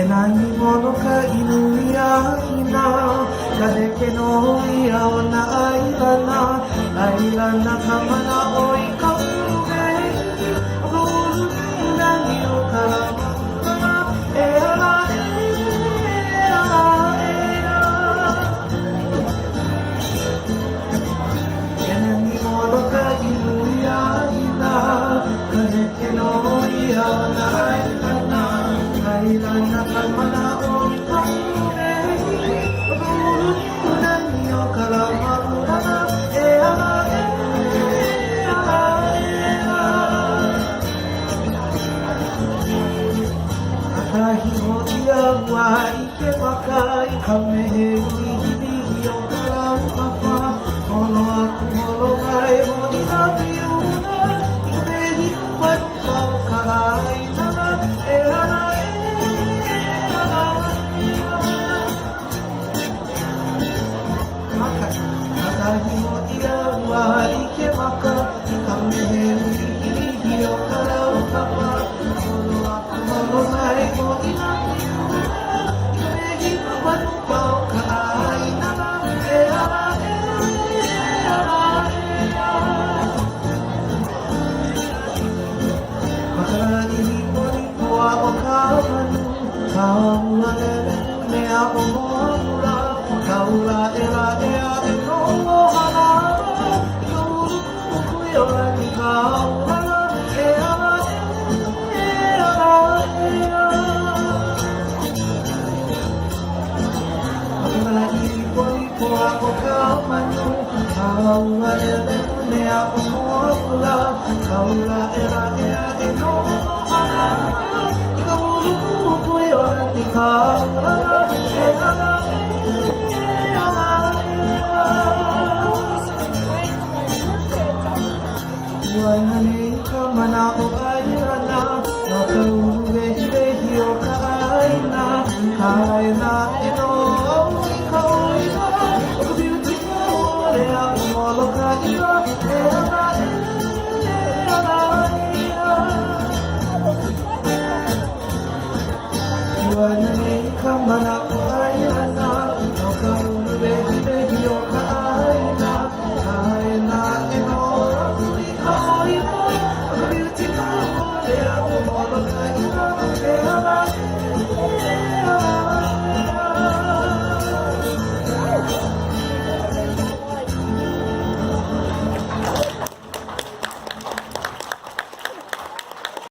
何者か犬やひな誰けのやおなあいらなあいらなかまなおいかうべおごるなにおからまえあらえあらえあ何者か犬やひな誰けのやおなあいらなKailan nakamana o pag-ibig Pag-ulan niyo kalamang Akahimotia wa ike makai Kamehemi hibigi o kalamapa Mono aku molo mai mo inabiuna Imehi kumat mau karai Nana Akahimotia wa ike makai Kamehemi hibigi o kalamapa Ako kamanu, kaula ne ako mola, kaula era no ana, kaulu ko yo ti kaula era Wahani kamana o ayana, no kaulu be o kaina, kaina